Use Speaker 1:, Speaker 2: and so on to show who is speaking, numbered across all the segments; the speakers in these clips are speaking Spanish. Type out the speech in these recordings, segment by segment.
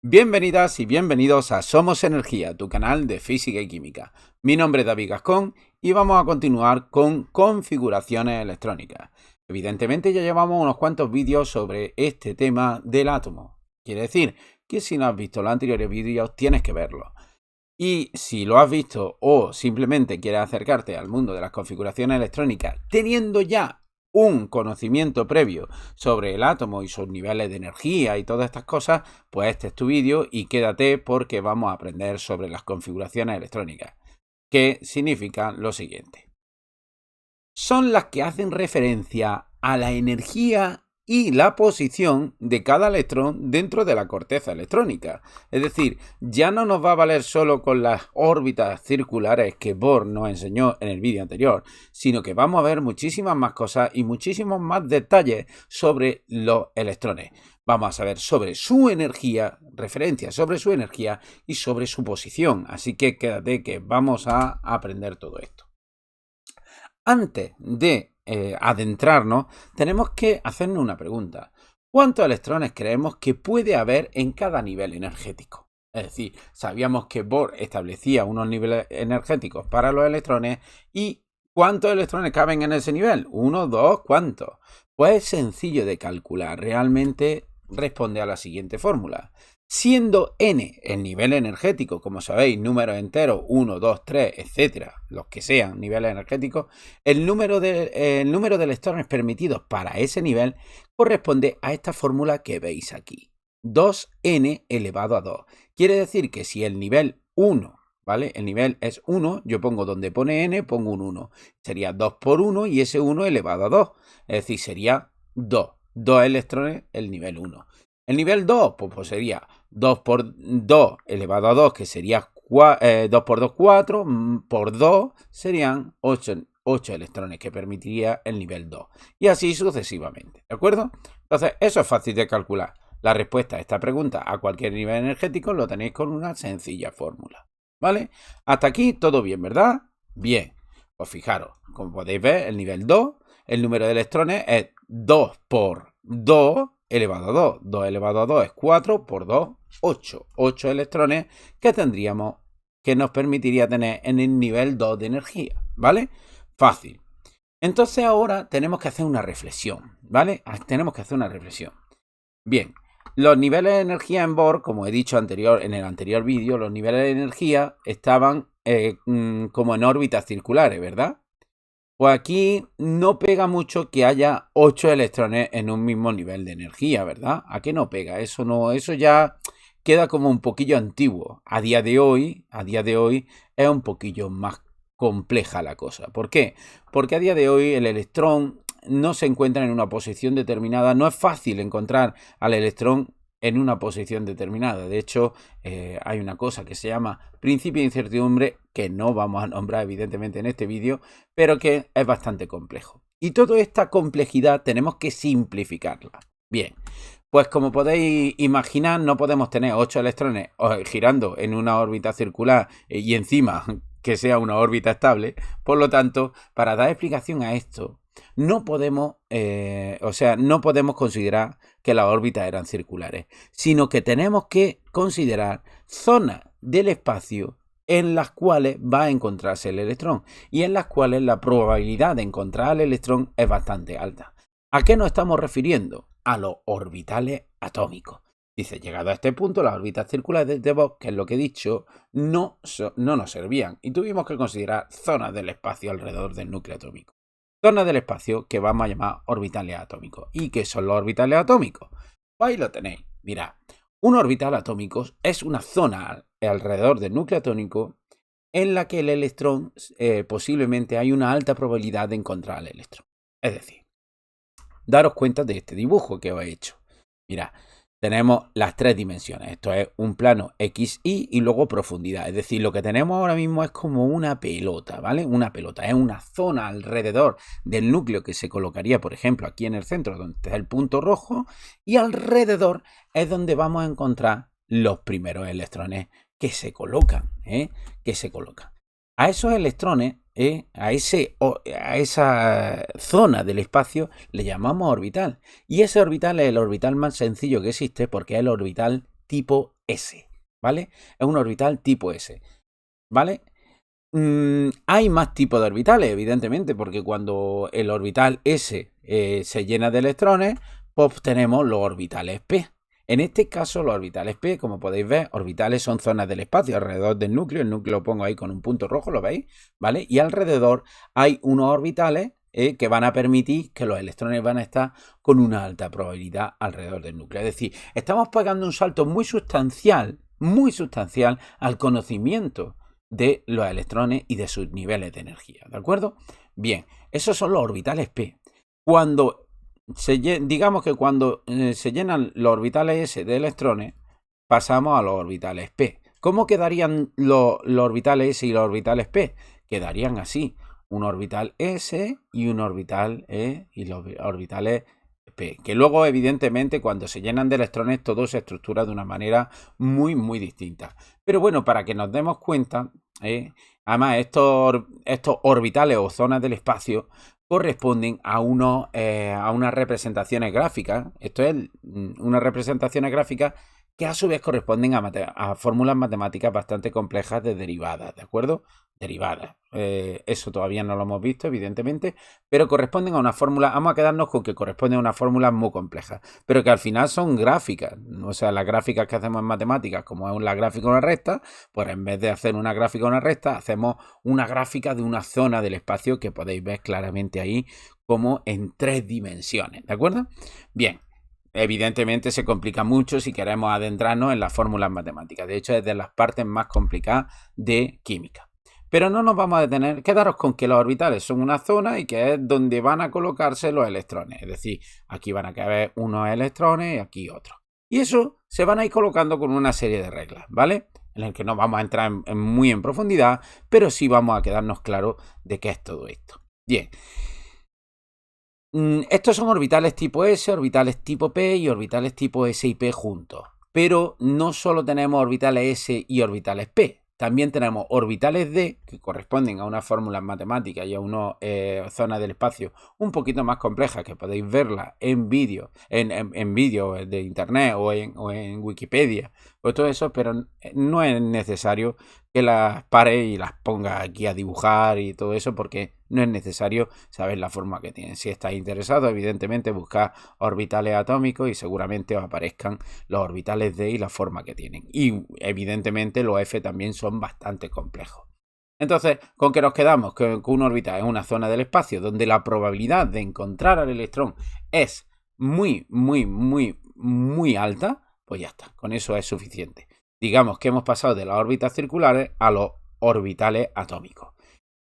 Speaker 1: Bienvenidas y bienvenidos a Somos Energía, tu canal de física y química. Mi nombre es David Gascón y vamos a continuar con configuraciones electrónicas. Evidentemente ya llevamos unos cuantos vídeos sobre este tema del átomo. Quiere decir que si no has visto los anteriores vídeos tienes que verlos. Y si lo has visto o simplemente quieres acercarte al mundo de las configuraciones electrónicas teniendo ya un conocimiento previo sobre el átomo y sus niveles de energía y todas estas cosas, pues este es tu vídeo y quédate porque vamos a aprender sobre las configuraciones electrónicas, que significa lo siguiente. Son las que hacen referencia a la energía y la posición de cada electrón dentro de la corteza electrónica. Es decir, ya no nos va a valer solo con las órbitas circulares que Bohr nos enseñó en el vídeo anterior, sino que vamos a ver muchísimas más cosas y muchísimos más detalles sobre los electrones. Vamos a saber sobre su energía, referencias sobre su energía y sobre su posición. Así que quédate que vamos a aprender todo esto. Antes de adentrarnos, tenemos que hacernos una pregunta. ¿Cuántos electrones creemos que puede haber en cada nivel energético? Es decir, sabíamos que Bohr establecía unos niveles energéticos para los electrones y ¿cuántos electrones caben en ese nivel? ¿Uno, dos, cuántos? Pues es sencillo de calcular. Realmente responde a la siguiente fórmula. Siendo n el nivel energético, como sabéis, números enteros, 1, 2, 3, etcétera, los que sean niveles energéticos, el número de electrones permitidos para ese nivel corresponde a esta fórmula que veis aquí. 2n elevado a 2. Quiere decir que si el nivel 1, ¿vale? El nivel es 1, yo pongo donde pone n, pongo un 1. Sería 2 por 1 y ese 1 elevado a 2. Es decir, sería 2. 2 electrones el nivel 1. El nivel 2, pues sería 2 por 2 elevado a 2, que sería 2 por 2, 4, por 2 serían 8 electrones, que permitiría el nivel 2. Y así sucesivamente, ¿de acuerdo? Entonces, eso es fácil de calcular. La respuesta a esta pregunta a cualquier nivel energético lo tenéis con una sencilla fórmula, ¿vale? Hasta aquí todo bien, ¿verdad? Bien. Pues fijaros, como podéis ver, el nivel 2, el número de electrones es 2 por 2 elevado a 2. 2 elevado a 2 es 4 por 2, 8. 8 electrones que tendríamos, que nos permitiría tener en el nivel 2 de energía, ¿vale? Fácil. Entonces ahora tenemos que hacer una reflexión, ¿vale? Tenemos que hacer una reflexión. Bien, los niveles de energía en Bohr, como he dicho en el anterior vídeo, los niveles de energía estaban como en órbitas circulares, ¿verdad? Pues aquí no pega mucho que haya 8 electrones en un mismo nivel de energía, ¿verdad? ¿A qué no pega? Eso ya queda como un poquillo antiguo. A día de hoy es un poquillo más compleja la cosa. ¿Por qué? Porque a día de hoy el electrón no se encuentra en una posición determinada. No es fácil encontrar al electrón en una posición determinada. De hecho, hay una cosa que se llama principio de incertidumbre, que no vamos a nombrar evidentemente en este vídeo, pero que es bastante complejo. Y toda esta complejidad tenemos que simplificarla. Bien, pues como podéis imaginar, no podemos tener 8 electrones girando en una órbita circular y encima que sea una órbita estable. Por lo tanto, para dar explicación a esto, no podemos considerar que las órbitas eran circulares, sino que tenemos que considerar zonas del espacio en las cuales va a encontrarse el electrón y en las cuales la probabilidad de encontrar al electrón es bastante alta. ¿A qué nos estamos refiriendo? A los orbitales atómicos. Dice, llegado a este punto, las órbitas circulares de Bohr, que es lo que he dicho, no nos servían y tuvimos que considerar zonas del espacio alrededor del núcleo atómico. Zonas del espacio que vamos a llamar orbitales atómicos. ¿Y qué son los orbitales atómicos? Pues ahí lo tenéis. Mirad, un orbital atómico es una zona alrededor del núcleo atómico en la que el electrón posiblemente hay una alta probabilidad de encontrar al electrón. Es decir, daros cuenta de este dibujo que os he hecho. Mirad, tenemos las tres dimensiones. Esto es un plano XY y luego profundidad. Es decir, lo que tenemos ahora mismo es como una pelota, ¿vale? Una pelota. Es una zona alrededor del núcleo que se colocaría, por ejemplo, aquí en el centro, donde está el punto rojo. Y alrededor es donde vamos a encontrar los primeros electrones que se colocan, A esos electrones, a esa zona del espacio, le llamamos orbital. Y ese orbital es el orbital más sencillo que existe porque es el orbital tipo S, ¿vale? Es un orbital tipo S, ¿vale? Hay más tipos de orbitales, evidentemente, porque cuando el orbital S se llena de electrones, pues obtenemos los orbitales P. En este caso, los orbitales P, como podéis ver, orbitales son zonas del espacio alrededor del núcleo. El núcleo lo pongo ahí con un punto rojo, ¿lo veis? ¿Vale? Y alrededor hay unos orbitales que van a permitir que los electrones van a estar con una alta probabilidad alrededor del núcleo. Es decir, estamos pegando un salto muy sustancial al conocimiento de los electrones y de sus niveles de energía, ¿de acuerdo? Bien, esos son los orbitales P. Digamos que cuando se llenan los orbitales S de electrones, pasamos a los orbitales P. ¿Cómo quedarían los orbitales S y los orbitales P? Quedarían así, un orbital S y un orbital E y los orbitales P, que luego evidentemente cuando se llenan de electrones todo se estructura de una manera muy distinta. Pero bueno, para que nos demos cuenta, además estos orbitales o zonas del espacio corresponden a unas representaciones gráficas. Esto es unas representaciones gráficas que a su vez corresponden a fórmulas matemáticas bastante complejas de derivadas, ¿de acuerdo? Derivadas. Eso todavía no lo hemos visto, evidentemente, pero corresponden a una fórmula. Vamos a quedarnos con que corresponden a unas fórmulas muy complejas, pero que al final son gráficas. O sea, las gráficas que hacemos en matemáticas, como es la gráfica de una recta, pues en vez de hacer una gráfica de una recta, hacemos una gráfica de una zona del espacio que podéis ver claramente ahí como en 3 dimensiones, ¿de acuerdo? Bien. Evidentemente se complica mucho si queremos adentrarnos en las fórmulas matemáticas. De hecho, es de las partes más complicadas de química. Pero no nos vamos a detener. Quedaros con que los orbitales son una zona y que es donde van a colocarse los electrones. Es decir, aquí van a caber unos electrones y aquí otros. Y eso se van a ir colocando con una serie de reglas, ¿vale? En el que no vamos a entrar muy en profundidad, pero sí vamos a quedarnos claros de qué es todo esto. Bien. Estos son orbitales tipo S, orbitales tipo P y orbitales tipo S y P juntos. Pero no solo tenemos orbitales S y orbitales P, también tenemos orbitales D, que corresponden a unas fórmulas matemáticas y a unas zonas del espacio un poquito más complejas, que podéis verlas en vídeos de internet o en Wikipedia o todo eso, pero no es necesario que las pares y las pongas aquí a dibujar y todo eso, porque no es necesario saber la forma que tienen. Si estáis interesados, evidentemente buscad orbitales atómicos y seguramente os aparezcan los orbitales D y la forma que tienen. Y evidentemente los F también son bastante complejos. Entonces, ¿con qué nos quedamos? Que un orbital es una zona del espacio donde la probabilidad de encontrar al electrón es muy alta, pues ya está, con eso es suficiente. Digamos que hemos pasado de las órbitas circulares a los orbitales atómicos.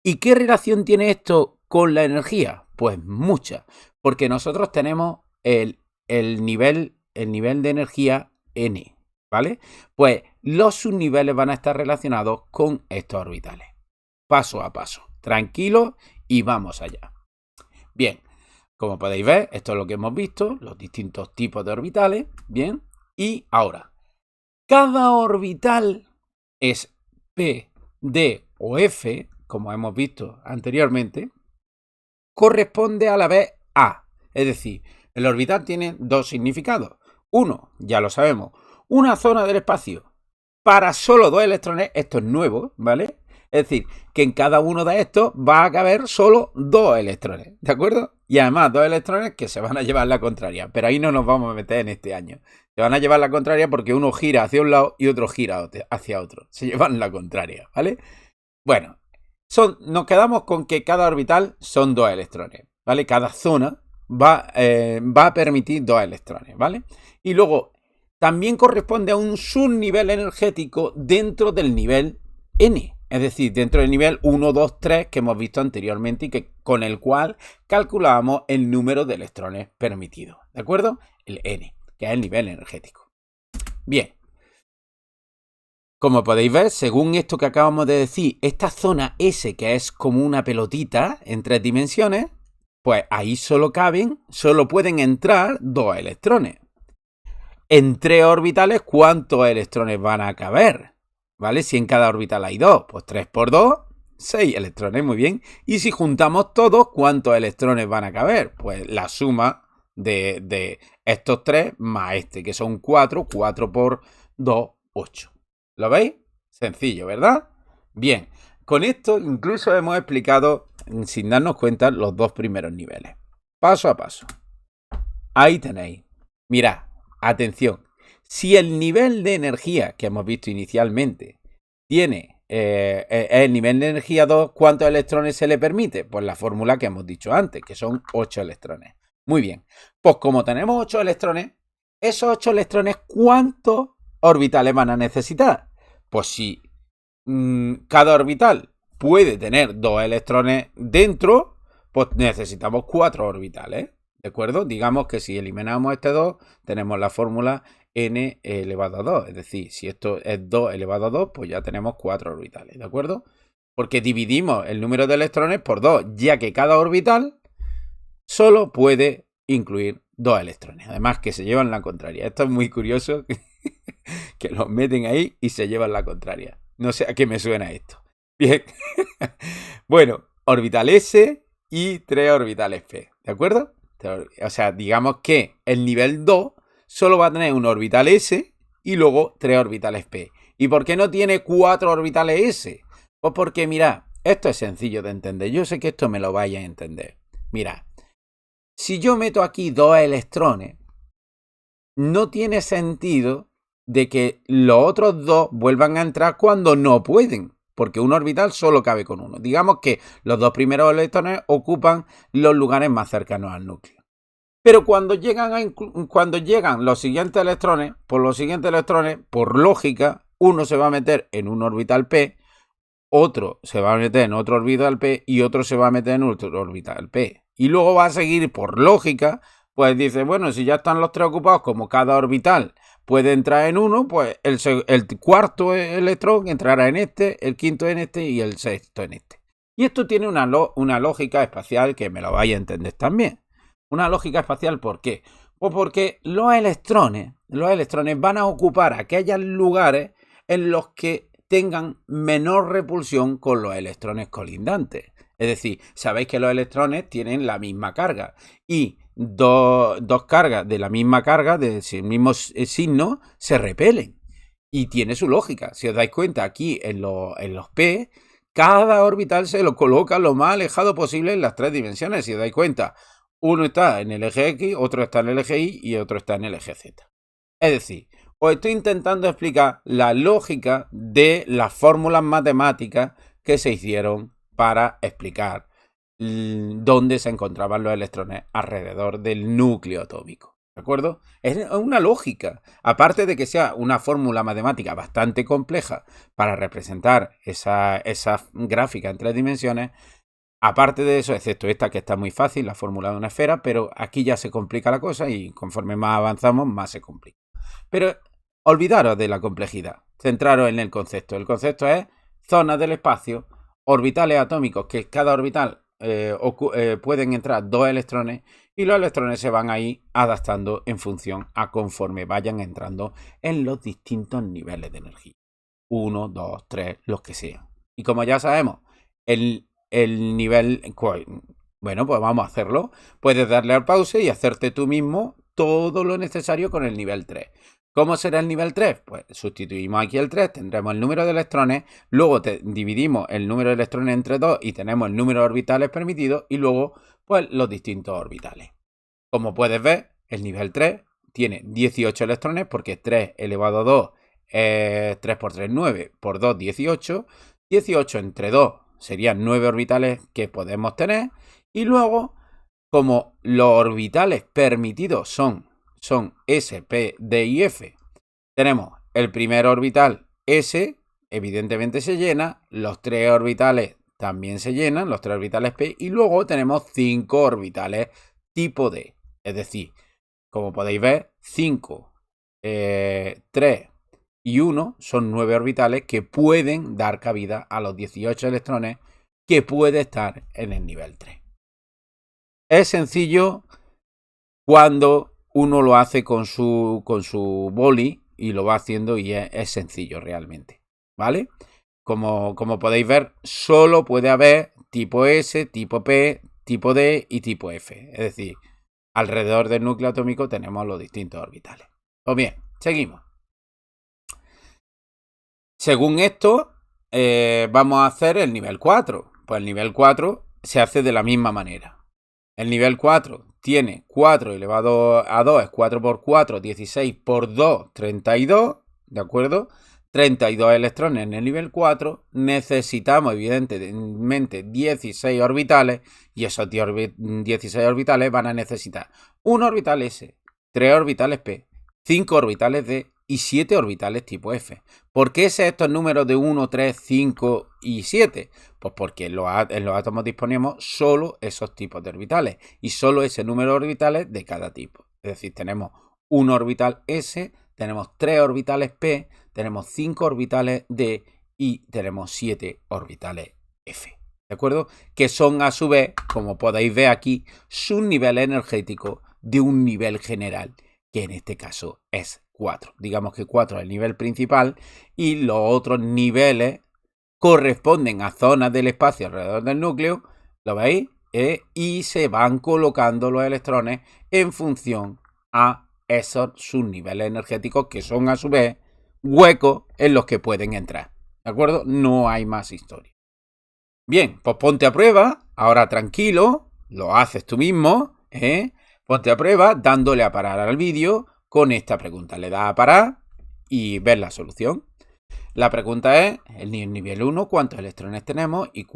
Speaker 1: ¿Y qué relación tiene esto con la energía? Pues mucha, porque nosotros tenemos el nivel de energía N, ¿vale? Pues los subniveles van a estar relacionados con estos orbitales. Paso a paso, tranquilo y vamos allá. Bien, como podéis ver, esto es lo que hemos visto, los distintos tipos de orbitales, bien, y ahora, cada orbital es P, D o F, como hemos visto anteriormente, corresponde a la vez a. Es decir, el orbital tiene dos significados. Uno, ya lo sabemos, una zona del espacio para solo 2 electrones. Esto es nuevo, ¿vale? Es decir, que en cada uno de estos va a caber solo 2 electrones, ¿de acuerdo? Y además 2 electrones que se van a llevar la contraria, pero ahí no nos vamos a meter en este año. Se van a llevar la contraria porque uno gira hacia un lado y otro gira hacia otro. Se llevan la contraria, ¿vale? Bueno, nos quedamos con que cada orbital son 2 electrones, ¿vale? Cada zona va a permitir 2 electrones, ¿vale? Y luego también corresponde a un subnivel energético dentro del nivel N. Es decir, dentro del nivel 1, 2, 3 que hemos visto anteriormente y con el cual calculamos el número de electrones permitidos. ¿De acuerdo? El N, que es el nivel energético. Bien. Como podéis ver, según esto que acabamos de decir, esta zona S, que es como una pelotita en 3 dimensiones, pues ahí solo pueden entrar 2 electrones. En 3 orbitales, ¿cuántos electrones van a caber? ¿Vale? Si en cada orbital hay 2, pues 3 por 2, 6 electrones, muy bien. Y si juntamos todos, ¿cuántos electrones van a caber? Pues la suma de estos 3 más este, que son 4, 4 por 2, 8. ¿Lo veis? Sencillo, ¿verdad? Bien, con esto incluso hemos explicado, sin darnos cuenta, los dos primeros niveles. Paso a paso. Ahí tenéis. Mirad, atención. Si el nivel de energía que hemos visto inicialmente tiene el nivel de energía 2, ¿cuántos electrones se le permite? Pues la fórmula que hemos dicho antes, que son 8 electrones. Muy bien. Pues como tenemos 8 electrones, esos 8 electrones, ¿cuántos orbitales van a necesitar? Pues si cada orbital puede tener 2 electrones dentro, pues necesitamos 4 orbitales. ¿De acuerdo? Digamos que si eliminamos este 2, tenemos la fórmula n elevado a 2. Es decir, si esto es 2 elevado a 2, pues ya tenemos 4 orbitales. ¿De acuerdo? Porque dividimos el número de electrones por 2, ya que cada orbital solo puede incluir 2 electrones. Además que se llevan la contraria. Esto es muy curioso, que los meten ahí y se llevan la contraria. No sé a qué me suena esto. Bien. Bueno, orbital S y 3 orbitales P. ¿De acuerdo? O sea, digamos que el nivel 2 solo va a tener un orbital S y luego 3 orbitales P. ¿Y por qué no tiene 4 orbitales S? Pues porque, mirad, esto es sencillo de entender. Yo sé que esto me lo vais a entender. Mirad, si yo meto aquí 2 electrones, no tiene sentido de que los otros 2 vuelvan a entrar cuando no pueden, porque un orbital solo cabe con uno. Digamos que los 2 primeros electrones ocupan los lugares más cercanos al núcleo. Pero cuando llegan los siguientes electrones, por lógica, uno se va a meter en un orbital P, otro se va a meter en otro orbital P y otro se va a meter en otro orbital P. Y luego va a seguir por lógica, pues dice, bueno, si ya están los 3 ocupados, como cada orbital puede entrar en uno, pues el cuarto electrón entrará en este, el quinto en este y el sexto en este. Y esto tiene una lógica espacial que me lo vais a entender también. Una lógica espacial, ¿por qué? Pues porque los electrones van a ocupar aquellos lugares en los que tengan menor repulsión con los electrones colindantes. Es decir, sabéis que los electrones tienen la misma carga y dos cargas de la misma carga, del mismo signo, se repelen. Y tiene su lógica. Si os dais cuenta, aquí en los P, cada orbital se lo coloca lo más alejado posible en las 3 dimensiones. Si os dais cuenta, uno está en el eje X, otro está en el eje Y y otro está en el eje Z. Es decir, os estoy intentando explicar la lógica de las fórmulas matemáticas que se hicieron para explicar dónde se encontraban los electrones alrededor del núcleo atómico. ¿De acuerdo? Es una lógica. Aparte de que sea una fórmula matemática bastante compleja para representar esa gráfica en 3 dimensiones, aparte de eso, excepto esta que está muy fácil, la fórmula de una esfera, pero aquí ya se complica la cosa y conforme más avanzamos, más se complica. Pero olvidaros de la complejidad, centraros en el concepto. El concepto es zonas del espacio, orbitales atómicos, que cada orbital pueden entrar 2 electrones y los electrones se van a ir adaptando en función a conforme vayan entrando en los distintos niveles de energía. 1, 2, 3, los que sean. Y como ya sabemos, el nivel... Bueno, pues vamos a hacerlo. Puedes darle al pause y hacerte tú mismo todo lo necesario con el nivel 3. ¿Cómo será el nivel 3? Pues sustituimos aquí el 3, tendremos el número de electrones, luego dividimos el número de electrones entre 2 y tenemos el número de orbitales permitidos y luego pues los distintos orbitales. Como puedes ver, el nivel 3 tiene 18 electrones porque 3 elevado a 2 es 3 por 3, 9, por 2, 18. 18 entre 2 serían 9 orbitales que podemos tener y luego, como los orbitales permitidos son S, P, D y F, tenemos el primer orbital S, evidentemente se llena, los 3 orbitales también se llenan, los 3 orbitales P, y luego tenemos 5 orbitales tipo D. Es decir, como podéis ver, 5, 3 y 1 son 9 orbitales que pueden dar cabida a los 18 electrones que puede estar en el nivel 3. Es sencillo cuando uno lo hace con su boli y lo va haciendo y es sencillo realmente, ¿vale? Como podéis ver, solo puede haber tipo S, tipo P, tipo D y tipo F. Es decir, alrededor del núcleo atómico tenemos los distintos orbitales. Pues bien, seguimos. Según esto, vamos a hacer el nivel 4. Pues el nivel 4 se hace de la misma manera. El nivel 4 tiene 4 elevado a 2, es 4 por 4, 16 por 2, 32, ¿de acuerdo? 32 electrones en el nivel 4, necesitamos evidentemente 16 orbitales y esos 16 orbitales van a necesitar un orbital S, 3 orbitales P, 5 orbitales D y 7 orbitales tipo F. ¿Por qué estos números de 1, 3, 5 y 7? Pues porque en los átomos disponemos solo esos tipos de orbitales y solo ese número de orbitales de cada tipo. Es decir, tenemos un orbital S, tenemos 3 orbitales P, tenemos 5 orbitales D y tenemos 7 orbitales F. ¿De acuerdo? Que son a su vez, como podéis ver aquí, subniveles energéticos de un nivel general, que en este caso es 4. Digamos que 4 es el nivel principal y los otros niveles corresponden a zonas del espacio alrededor del núcleo, ¿lo veis? Y se van colocando los electrones en función a esos subniveles energéticos que son a su vez huecos en los que pueden entrar. ¿De acuerdo? No hay más historia. Bien, pues ponte a prueba, ahora tranquilo, lo haces tú mismo, ponte a prueba dándole a parar al vídeo con esta pregunta. Le das a parar y ves la solución. La pregunta es, el nivel 1, ¿cuántos electrones tenemos y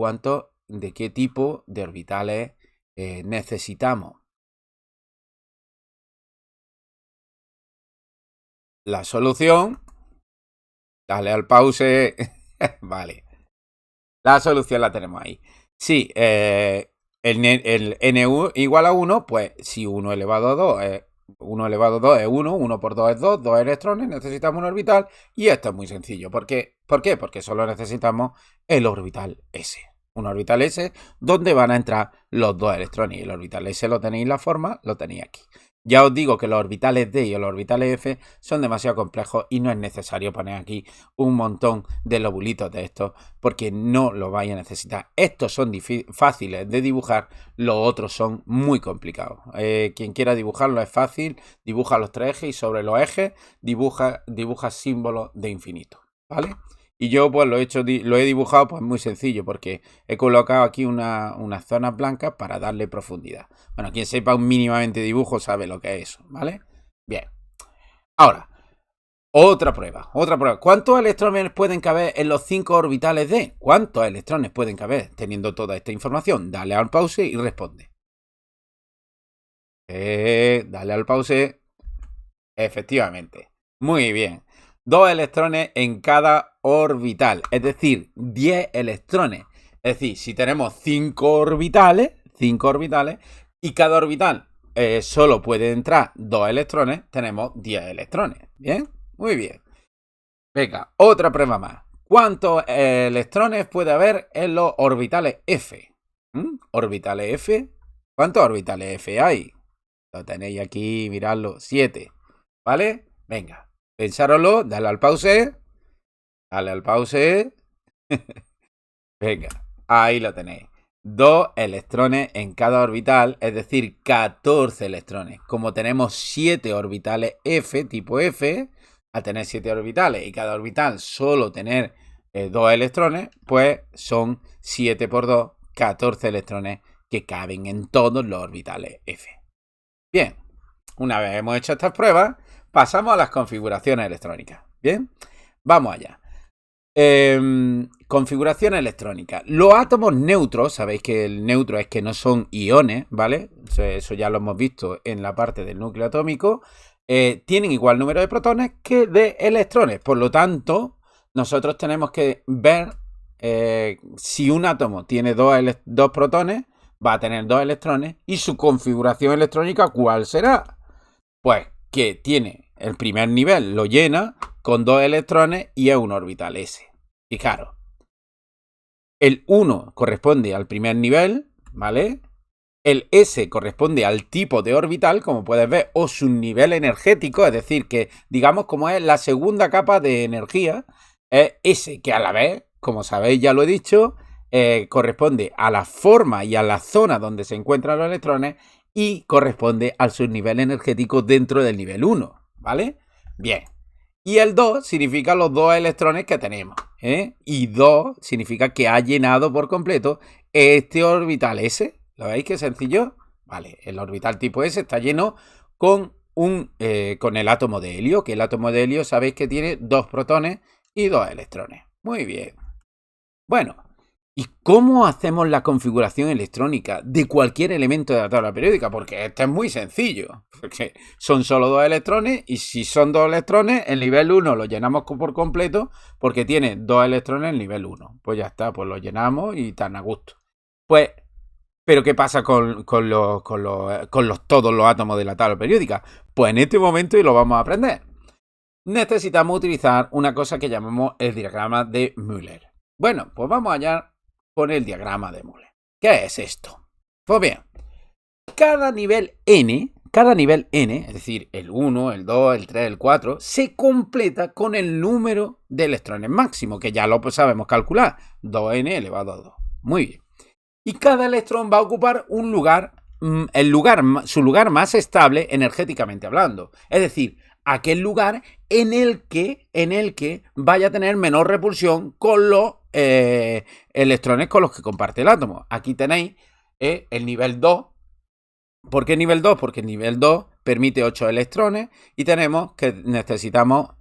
Speaker 1: de qué tipo de orbitales necesitamos? La solución, dale al pause, vale, la solución la tenemos ahí. Sí, el n igual a 1, pues si 1 elevado a 2 es 1 elevado a 2 es 1, 1 por 2 es 2, 2 electrones, necesitamos un orbital y esto es muy sencillo. ¿Por qué? Porque solo necesitamos el orbital S. Un orbital S donde van a entrar los 2 electrones y el orbital S lo tenéis en la forma, lo tenéis aquí. Ya os digo que los orbitales D y los orbitales F son demasiado complejos y no es necesario poner aquí un montón de lobulitos de estos porque no lo vais a necesitar. Estos son fáciles de dibujar, los otros son muy complicados. Quien quiera dibujarlo es fácil, dibuja los 3 ejes y sobre los ejes dibuja símbolos de infinito, ¿vale? Y yo pues lo he dibujado pues muy sencillo porque he colocado aquí unas zonas blancas para darle profundidad. Bueno, quien sepa un mínimamente dibujo sabe lo que es eso, ¿vale? Bien. Ahora, otra prueba. ¿Cuántos electrones pueden caber en los 5 orbitales D? ¿Cuántos electrones pueden caber teniendo toda esta información? Dale al pause y responde. Dale al pause. Efectivamente. Muy bien. 2 electrones en cada orbital, es decir, 10 electrones. Es decir, si tenemos 5 orbitales, y cada orbital solo puede entrar 2 electrones, tenemos 10 electrones. ¿Bien? Muy bien. Venga, otra prueba más. ¿Cuántos electrones puede haber en los orbitales F? ¿Orbitales F? ¿Cuántos orbitales F hay? Lo tenéis aquí, miradlo, 7. ¿Vale? Venga, pensároslo, dale al pause. Venga, ahí lo tenéis. 2 electrones en cada orbital, es decir, 14 electrones. Como tenemos 7 orbitales F, tipo F, al tener 7 orbitales y cada orbital solo tener 2 electrones, pues son 7 por 2, 14 electrones que caben en todos los orbitales F. Bien, una vez hemos hecho estas pruebas, pasamos a las configuraciones electrónicas. Bien, vamos allá. Configuración electrónica. Los átomos neutros, sabéis que el neutro es que no son iones, ¿vale? Eso ya lo hemos visto en la parte del núcleo atómico. Tienen igual número de protones que de electrones. Por lo tanto, nosotros tenemos que ver si un átomo tiene dos protones, va a tener 2 electrones. ¿Y su configuración electrónica cuál será? Pues que tiene el primer nivel, lo llena con 2 electrones y es un orbital S. Fijaros, el 1 corresponde al primer nivel, ¿vale? El S corresponde al tipo de orbital, como puedes ver, o su nivel energético, es decir, que digamos como es la segunda capa de energía, es S, que a la vez, como sabéis, ya lo he dicho, corresponde a la forma y a la zona donde se encuentran los electrones y corresponde al subnivel energético dentro del nivel 1, ¿vale? Bien, Y el 2 significa los 2 electrones que tenemos, ¿eh? Y 2 significa que ha llenado por completo este orbital S. ¿Lo veis qué sencillo? Vale, el orbital tipo S está lleno con el átomo de helio, que el átomo de helio sabéis que tiene 2 protones y 2 electrones. Muy bien. Bueno, ¿y cómo hacemos la configuración electrónica de cualquier elemento de la tabla periódica? Porque esto es muy sencillo, porque son solo 2 electrones y si son 2 electrones, el nivel 1 lo llenamos por completo porque tiene 2 electrones en el nivel 1. Pues ya está, pues lo llenamos y tan a gusto. Pues, ¿pero qué pasa con todos los átomos de la tabla periódica? Pues en este momento, y lo vamos a aprender, necesitamos utilizar una cosa que llamamos el diagrama de Müller. Bueno, pues vamos allá con el diagrama de Müller. ¿Qué es esto? Pues bien, cada nivel n, es decir, el 1, el 2, el 3, el 4, se completa con el número de electrones máximo, que ya lo sabemos calcular, 2n elevado a 2. Muy bien. Y cada electrón va a ocupar un lugar, su lugar más estable energéticamente hablando. Es decir, aquel lugar en el que vaya a tener menor repulsión con los electrones con los que comparte el átomo. Aquí tenéis el nivel 2. ¿Por qué nivel 2? Porque el nivel 2 permite 8 electrones y tenemos que necesitamos,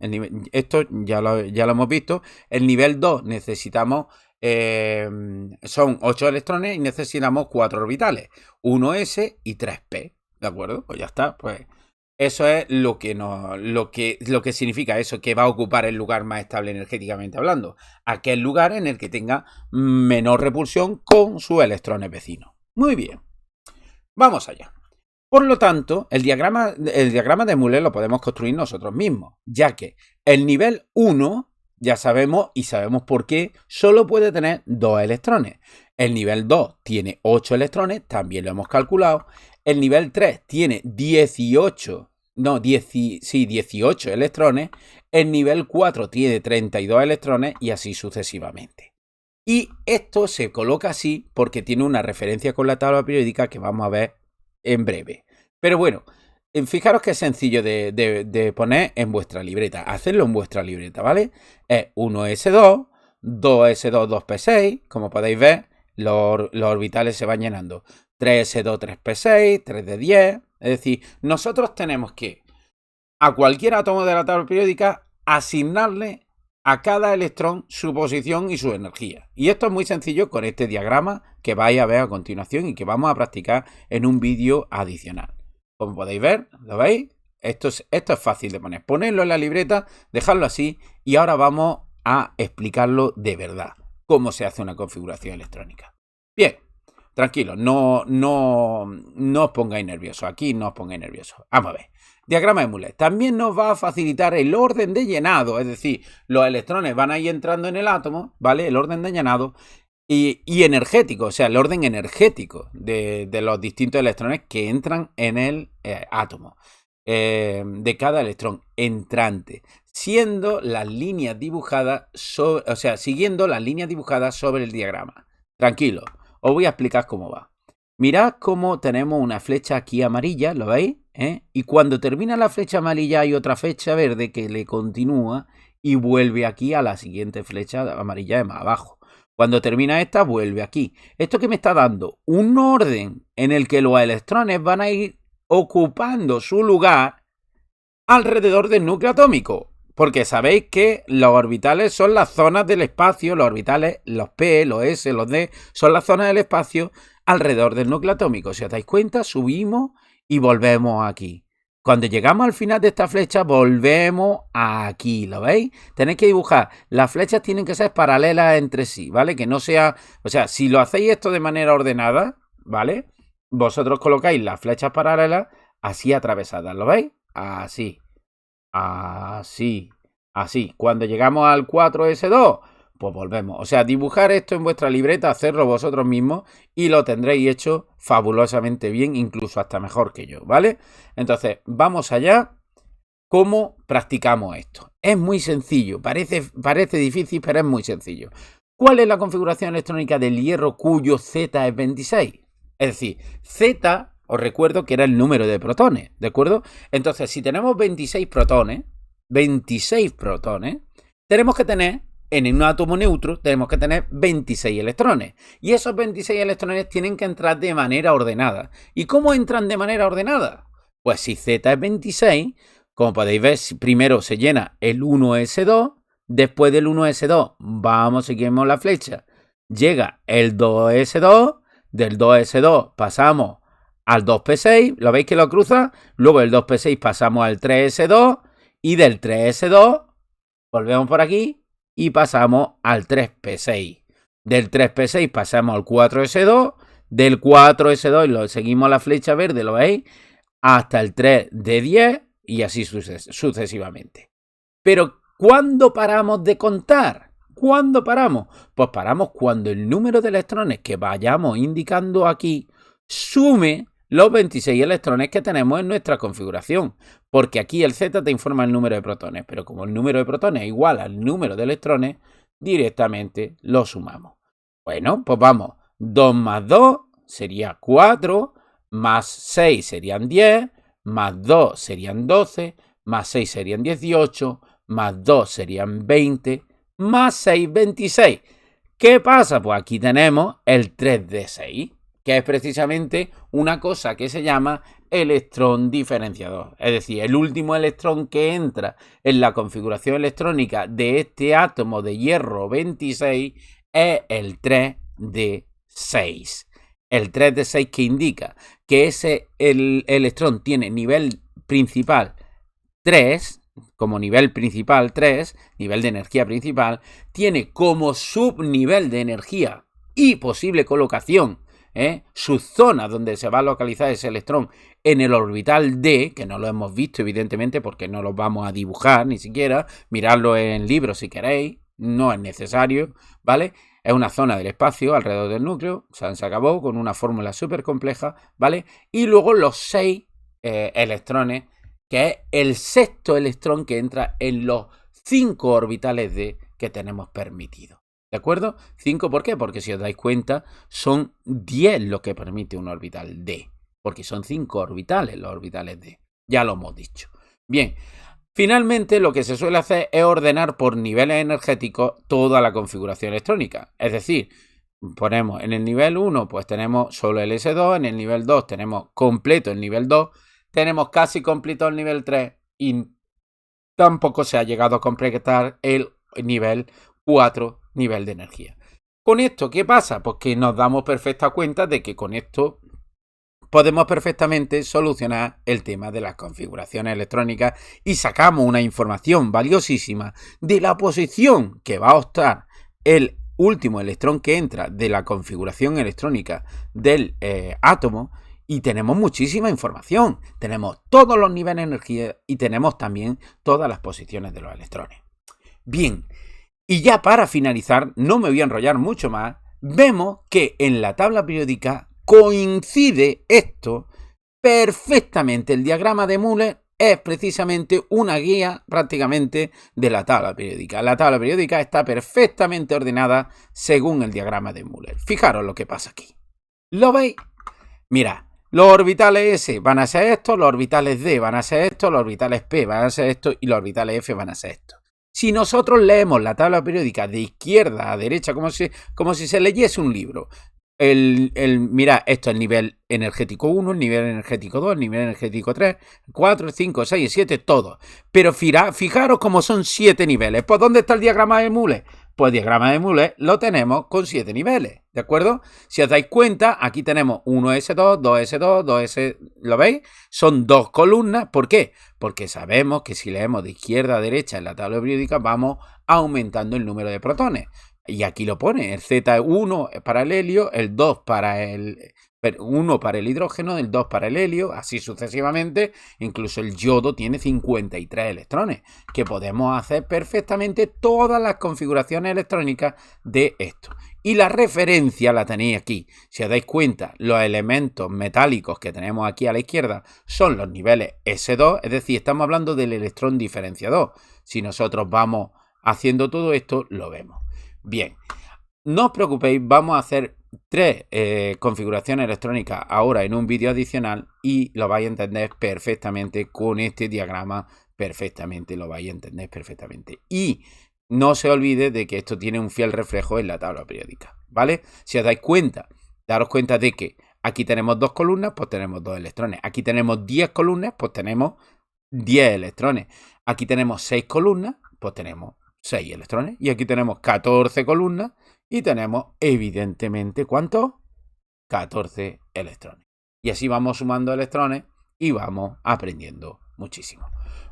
Speaker 1: esto ya lo hemos visto, el nivel 2 necesitamos, son 8 electrones y necesitamos 4 orbitales, 1s y 3p, ¿de acuerdo? Pues ya está, pues eso es lo que significa eso, que va a ocupar el lugar más estable energéticamente hablando, aquel lugar en el que tenga menor repulsión con sus electrones vecinos. Muy bien. Vamos allá. Por lo tanto, el diagrama de Müller lo podemos construir nosotros mismos, ya que el nivel 1, ya sabemos, y sabemos por qué, solo puede tener 2 electrones. El nivel 2 tiene 8 electrones, también lo hemos calculado. El nivel 3 tiene 18 electrones. El nivel 4 tiene 32 electrones y así sucesivamente. Y esto se coloca así porque tiene una referencia con la tabla periódica que vamos a ver en breve. Pero bueno, fijaros que es sencillo de poner en vuestra libreta. Hacerlo en vuestra libreta, ¿vale? Es 1s2, 2s2, 2p6. Como podéis ver, los orbitales se van llenando. 3s2, 3p6, 3 de 10. Es decir, nosotros tenemos que a cualquier átomo de la tabla periódica asignarle a cada electrón su posición y su energía. Y esto es muy sencillo con este diagrama que vais a ver a continuación y que vamos a practicar en un vídeo adicional. Como podéis ver, ¿lo veis? Esto es fácil de poner. Ponedlo en la libreta, dejadlo así y ahora vamos a explicarlo de verdad. Cómo se hace una configuración electrónica. Bien, tranquilos, no os pongáis nerviosos. Aquí no os pongáis nerviosos. Vamos a ver. Diagrama de Müller. También nos va a facilitar el orden de llenado, es decir, los electrones van a ir entrando en el átomo, ¿vale? El orden de llenado y energético, o sea, el orden energético de los distintos electrones que entran en el átomo, de cada electrón entrante, siguiendo las líneas dibujadas sobre el diagrama. Tranquilo, os voy a explicar cómo va. Mirad cómo tenemos una flecha aquí amarilla, ¿lo veis? Y cuando termina la flecha amarilla hay otra flecha verde que le continúa y vuelve aquí a la siguiente flecha amarilla de más abajo. Cuando termina esta, vuelve aquí. ¿Esto qué me está dando? Un orden en el que los electrones van a ir ocupando su lugar alrededor del núcleo atómico. Porque sabéis que los orbitales son las zonas del espacio, los orbitales, los P, los S, los D, son las zonas del espacio alrededor del núcleo atómico. Si os dais cuenta, subimos y volvemos aquí. Cuando llegamos al final de esta flecha, volvemos aquí, ¿lo veis? Tenéis que dibujar, las flechas tienen que ser paralelas entre sí, ¿vale? Que no sea, o sea, si lo hacéis esto de manera ordenada, ¿vale? Vosotros colocáis las flechas paralelas así atravesadas, ¿lo veis? Así, así, así. Cuando llegamos al 4s2, pues volvemos. O sea, dibujar esto en vuestra libreta, hacerlo vosotros mismos y lo tendréis hecho fabulosamente bien, incluso hasta mejor que yo, ¿vale? Entonces, vamos allá. ¿Cómo practicamos esto? Es muy sencillo, parece difícil, pero es muy sencillo. ¿Cuál es la configuración electrónica del hierro cuyo Z es 26? Es decir, Z, os recuerdo que era el número de protones, ¿de acuerdo? Entonces, si tenemos 26 protones, 26 protones, tenemos que tener, en un átomo neutro, tenemos que tener 26 electrones. Y esos 26 electrones tienen que entrar de manera ordenada. ¿Y cómo entran de manera ordenada? Pues si Z es 26, como podéis ver, primero se llena el 1s2, después del 1s2, seguimos la flecha, llega el 2s2, del 2s2 pasamos al 2p6, ¿lo veis que lo cruza? Luego del 2p6 pasamos al 3s2 y del 3s2 volvemos por aquí y pasamos al 3p6. Del 3p6 pasamos al 4s2, del 4s2 lo seguimos la flecha verde, ¿lo veis? Hasta el 3d10 y así sucesivamente. Pero ¿cuándo paramos de contar? ¿Cuándo paramos? Pues paramos cuando el número de electrones que vayamos indicando aquí sume los 26 electrones que tenemos en nuestra configuración. Porque aquí el Z te informa el número de protones, pero como el número de protones es igual al número de electrones, directamente lo sumamos. Bueno, pues vamos. 2 más 2 sería 4, más 6 serían 10, más 2 serían 12, más 6 serían 18, más 2 serían 20, más 6, 26. ¿Qué pasa? Pues aquí tenemos el 3d6, que es precisamente una cosa que se llama electrón diferenciador. Es decir, el último electrón que entra en la configuración electrónica de este átomo de hierro 26 es el 3d6. El 3d6 que indica que el electrón tiene nivel principal 3, como nivel principal 3, nivel de energía principal, tiene como subnivel de energía y posible colocación, sus zonas donde se va a localizar ese electrón en el orbital D, que no lo hemos visto evidentemente porque no lo vamos a dibujar ni siquiera, miradlo en libros si queréis, no es necesario, ¿vale? Es una zona del espacio alrededor del núcleo, o sea, se acabó con una fórmula súper compleja, ¿vale? Y luego los 6 electrones, que es el sexto electrón que entra en los 5 orbitales D que tenemos permitidos. ¿De acuerdo? 5, ¿por qué? Porque si os dais cuenta, son 10 lo que permite un orbital D. Porque son 5 orbitales los orbitales D. Ya lo hemos dicho. Bien, finalmente lo que se suele hacer es ordenar por niveles energéticos toda la configuración electrónica. Es decir, ponemos en el nivel 1, pues tenemos solo el S2, en el nivel 2 tenemos completo el nivel 2, tenemos casi completo el nivel 3 y tampoco se ha llegado a completar el nivel 4, nivel de energía. ¿Con esto qué pasa? Pues que nos damos perfecta cuenta de que con esto podemos perfectamente solucionar el tema de las configuraciones electrónicas y sacamos una información valiosísima de la posición que va a optar el último electrón que entra de la configuración electrónica del átomo. Y tenemos muchísima información. Tenemos todos los niveles de energía y tenemos también todas las posiciones de los electrones. Bien, y ya para finalizar, no me voy a enrollar mucho más, vemos que en la tabla periódica coincide esto perfectamente. El diagrama de Muller es precisamente una guía prácticamente de la tabla periódica. La tabla periódica está perfectamente ordenada según el diagrama de Muller. Fijaros lo que pasa aquí. ¿Lo veis? Mirad. Los orbitales S van a ser estos, los orbitales D van a ser estos, los orbitales P van a ser estos y los orbitales F van a ser estos. Si nosotros leemos la tabla periódica de izquierda a derecha como si se leyese un libro, mirad, esto es el nivel energético 1, el nivel energético 2, el nivel energético 3, 4, 5, 6, 7, todo. Pero fijaros cómo son 7 niveles. ¿Pues dónde está el diagrama de Muller? Pues el diagrama de Muller lo tenemos con 7 niveles, ¿de acuerdo? Si os dais cuenta, aquí tenemos 1S2, 2S2, 2S... ¿Lo veis? Son 2 columnas. ¿Por qué? Porque sabemos que si leemos de izquierda a derecha en la tabla periódica vamos aumentando el número de protones. Y aquí lo pone, el Z1 para el helio, el 2 para el 1 para el hidrógeno, el 2 para el helio, así sucesivamente. Incluso el yodo tiene 53 electrones, que podemos hacer perfectamente todas las configuraciones electrónicas de esto. Y la referencia la tenéis aquí. Si os dais cuenta, los elementos metálicos que tenemos aquí a la izquierda son los niveles S2, es decir, estamos hablando del electrón diferenciador. Si nosotros vamos haciendo todo esto, lo vemos. Bien, no os preocupéis, vamos a hacer 3 configuraciones electrónicas ahora en un vídeo adicional y lo vais a entender perfectamente con este diagrama perfectamente, lo vais a entender perfectamente. Y no se olvide de que esto tiene un fiel reflejo en la tabla periódica, ¿vale? Si os dais cuenta, daros cuenta de que aquí tenemos 2 columnas, pues tenemos 2 electrones. Aquí tenemos 10 columnas, pues tenemos 10 electrones. Aquí tenemos 6 columnas, pues tenemos 6 electrones. Y aquí tenemos 14 columnas y tenemos, evidentemente, ¿cuántos? 14 electrones. Y así vamos sumando electrones y vamos aprendiendo muchísimo.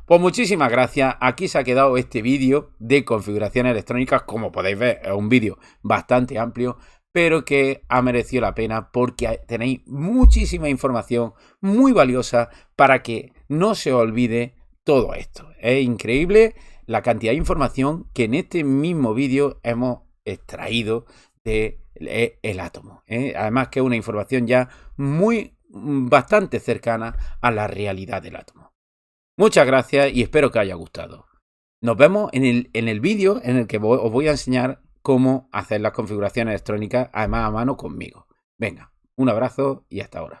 Speaker 1: Pues muchísimas gracias. Aquí se ha quedado este vídeo de configuraciones electrónicas. Como podéis ver, es un vídeo bastante amplio, pero que ha merecido la pena porque tenéis muchísima información muy valiosa para que no se olvide todo esto. Es increíble la cantidad de información que en este mismo vídeo hemos extraído del átomo. Además que es una información ya bastante cercana a la realidad del átomo. Muchas gracias y espero que os haya gustado. Nos vemos en el vídeo en el que os voy a enseñar cómo hacer las configuraciones electrónicas, además a mano conmigo. Venga, un abrazo y hasta ahora.